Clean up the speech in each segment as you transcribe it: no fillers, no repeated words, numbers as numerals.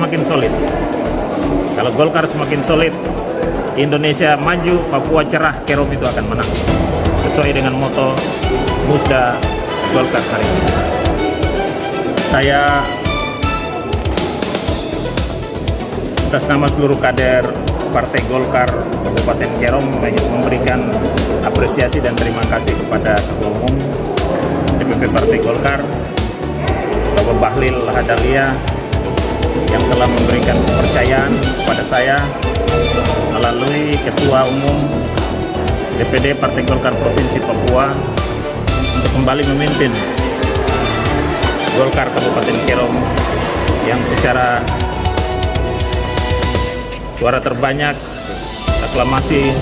semakin solid. Kalau Golkar semakin solid, Indonesia maju, Papua cerah, Kerom itu akan menang. Sesuai dengan moto Musda Golkar hari ini. Saya atas nama seluruh kader Partai Golkar Kabupaten Kerom memberikan apresiasi dan terima kasih kepada Ketua Umum DPP Partai Golkar Bapak Bahlil Lahadalia yang telah memberikan kepercayaan kepada saya melalui Ketua Umum DPD Partai Golkar Provinsi Papua untuk kembali memimpin Golkar Kabupaten Kerom yang secara suara terbanyak aklamasi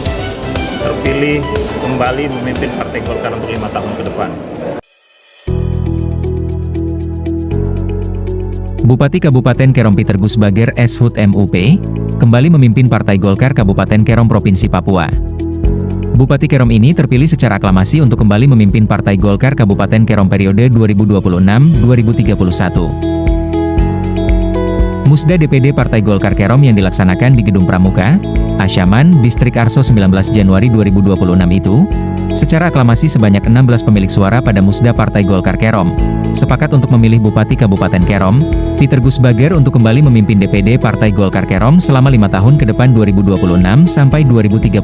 terpilih kembali memimpin Partai Golkar untuk 5 tahun ke depan. Bupati Kabupaten Kerom Peter Gusbager SHUT MUP kembali memimpin Partai Golkar Kabupaten Kerom Provinsi Papua. Bupati Kerom ini terpilih secara aklamasi untuk kembali memimpin Partai Golkar Kabupaten Kerom periode 2026-2031. Musda DPD Partai Golkar Kerom yang dilaksanakan di Gedung Pramuka, Asyaman, Distrik Arso 19 Januari 2026 itu, secara aklamasi sebanyak 16 pemilik suara pada Musda Partai Golkar Kerom, sepakat untuk memilih Bupati Kabupaten Kerom, Peter Gusbager untuk kembali memimpin DPD Partai Golkar Kerom selama 5 tahun ke depan 2026 sampai 2031.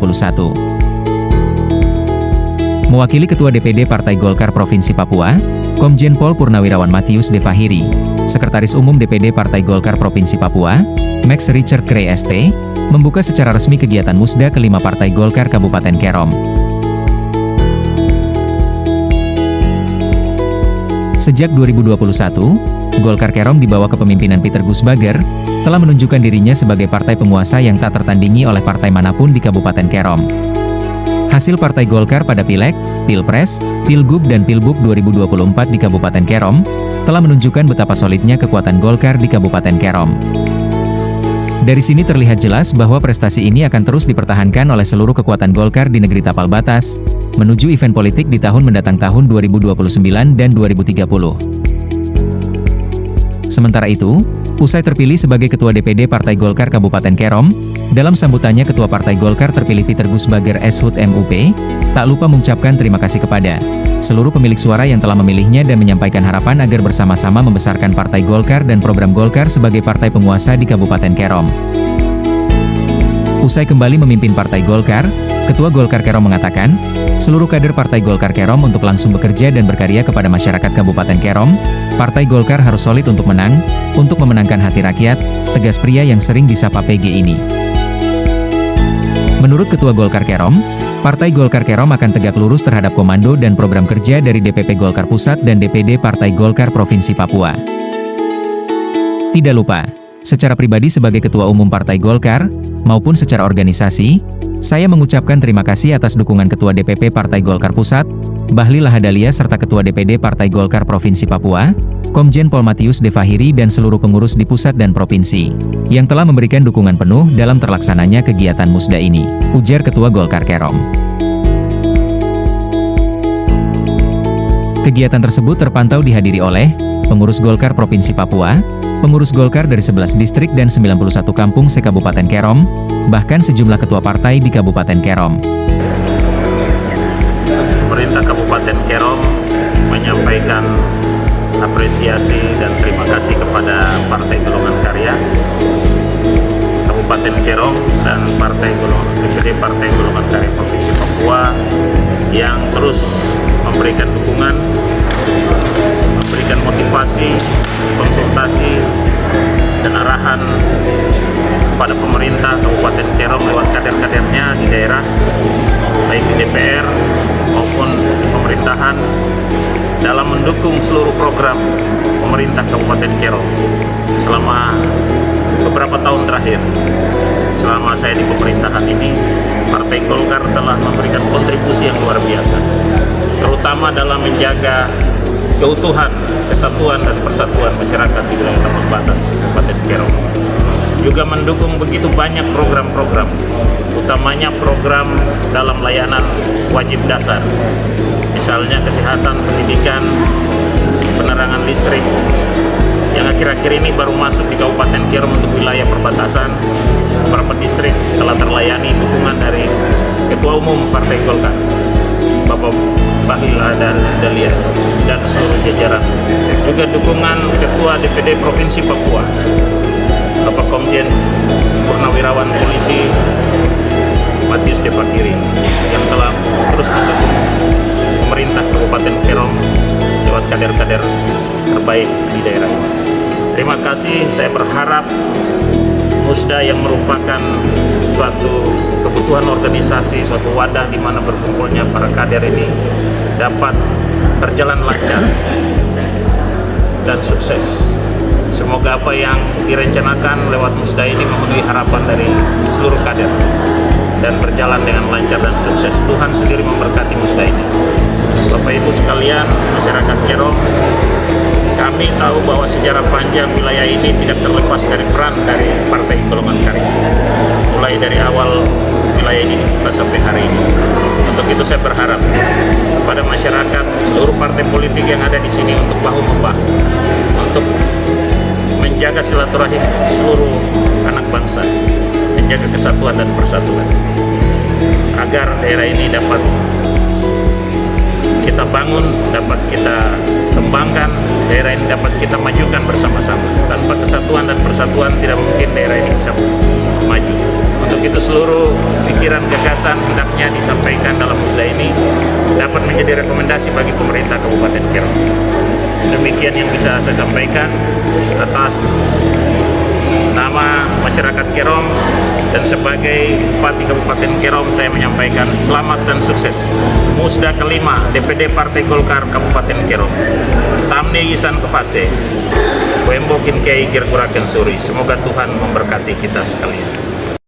Mewakili Ketua DPD Partai Golkar Provinsi Papua, Komjen Pol Purnawirawan Matius Devahiri, Sekretaris Umum DPD Partai Golkar Provinsi Papua, Max Richard Kray ST, membuka secara resmi kegiatan Musda kelima Partai Golkar Kabupaten Kerom. Sejak 2021, Golkar Kerom di bawah kepemimpinan Peter Gusbager, telah menunjukkan dirinya sebagai partai penguasa yang tak tertandingi oleh partai manapun di Kabupaten Kerom. Hasil Partai Golkar pada Pileg, Pilpres, Pilgub dan Pilbub 2024 di Kabupaten Kerom, telah menunjukkan betapa solidnya kekuatan Golkar di Kabupaten Kerom. Dari sini terlihat jelas bahwa prestasi ini akan terus dipertahankan oleh seluruh kekuatan Golkar di negeri tapal batas, menuju event politik di tahun mendatang tahun 2029 dan 2030. Sementara itu, usai terpilih sebagai Ketua DPD Partai Golkar Kabupaten Kerom, dalam sambutannya Ketua Partai Golkar terpilih Peter Gusbager SHUT MUP, tak lupa mengucapkan terima kasih kepada seluruh pemilik suara yang telah memilihnya dan menyampaikan harapan agar bersama-sama membesarkan Partai Golkar dan program Golkar sebagai partai penguasa di Kabupaten Kerom. Usai kembali memimpin Partai Golkar, Ketua Golkar Kerom mengatakan, seluruh kader Partai Golkar Kerom untuk langsung bekerja dan berkarya kepada masyarakat Kabupaten Kerom. Partai Golkar harus solid untuk menang, untuk memenangkan hati rakyat, tegas pria yang sering disapa PG ini. Menurut Ketua Golkar Kerom, Partai Golkar Kerom akan tegak lurus terhadap komando dan program kerja dari DPP Golkar Pusat dan DPD Partai Golkar Provinsi Papua. Tidak lupa, secara pribadi sebagai Ketua Umum Partai Golkar, maupun secara organisasi, saya mengucapkan terima kasih atas dukungan Ketua DPP Partai Golkar Pusat, Bahlil Lahadalia serta Ketua DPD Partai Golkar Provinsi Papua, Komjen Pol Matius Devahiri dan seluruh pengurus di pusat dan provinsi, yang telah memberikan dukungan penuh dalam terlaksananya kegiatan Musda ini, ujar Ketua Golkar Kerom. Kegiatan tersebut terpantau dihadiri oleh pengurus Golkar Provinsi Papua, pengurus Golkar dari 11 distrik dan 91 kampung se-Kabupaten Kerom, bahkan sejumlah ketua partai di Kabupaten Kerom. Pemerintah Kabupaten Kerom menyampaikan apresiasi dan terima kasih kepada Partai Golongan Karya Kabupaten Kerom dan DPD Partai Golongan Karya Provinsi Papua yang terus memberikan dukungan, memberikan motivasi, konsultasi, dan arahan kepada pemerintah Kabupaten Kerom lewat kader-kadernya di daerah, baik di DPR maupun di pemerintahan, dalam mendukung seluruh program pemerintah Kabupaten Kerom selama beberapa tahun terakhir. Selama saya di pemerintahan ini, Partai Golkar telah memberikan kontribusi yang luar biasa, terutama dalam menjaga keutuhan, kesatuan, dan persatuan masyarakat di wilayah tapal batas Kabupaten Kerom. Juga mendukung begitu banyak program-program, utamanya program dalam layanan wajib dasar, misalnya kesehatan, pendidikan, penerangan listrik, yang akhir-akhir ini baru masuk di Kabupaten Kerom untuk wilayah perbatasan beberapa distrik telah terlayani dukungan dari Ketua Umum Partai Golkar Bapak Bahlil Lahadalia dan seluruh jajaran, juga dukungan Ketua DPD Provinsi Papua Bapak Komjen Purnawirawan Polisi Matius Depakiri yang telah terus mendukung pemerintah Kabupaten Kerom lewat kader-kader terbaik di daerah ini. Terima kasih. Saya berharap Musda yang merupakan suatu kebutuhan organisasi, suatu wadah di mana berkumpulnya para kader ini dapat berjalan lancar dan sukses. Semoga apa yang direncanakan lewat Musda ini memenuhi harapan dari seluruh kader dan berjalan dengan lancar dan sukses. Tuhan sendiri memberkati Musda ini. Bapak Ibu sekalian, masyarakat Kerom, kami tahu bahwa sejarah panjang wilayah ini tidak terlepas dari peran dari Partai Golongan Karya. Mulai dari awal wilayah ini sampai hari ini. Untuk itu saya berharap kepada masyarakat, seluruh partai politik yang ada di sini untuk bahu-membahu, untuk menjaga silaturahim seluruh anak bangsa, menjaga kesatuan dan persatuan, agar daerah ini dapat kita bangun, dapat kita kembangkan, daerah ini dapat kita majukan bersama-sama. Tanpa kesatuan dan persatuan tidak mungkin daerah ini bisa maju. Untuk itu seluruh pikiran, gagasan hendaknya disampaikan dalam musda ini dapat menjadi rekomendasi bagi pemerintah Kabupaten Kerom. Demikian yang bisa saya sampaikan atas nama masyarakat Kerom, dan sebagai Bupati Kabupaten Kerom saya menyampaikan selamat dan sukses Musda kelima DPD Partai Golkar Kabupaten Kerom. Tamne Yisan Kefase, Wembo Kinkei Girguraken Suri. Semoga Tuhan memberkati kita sekalian.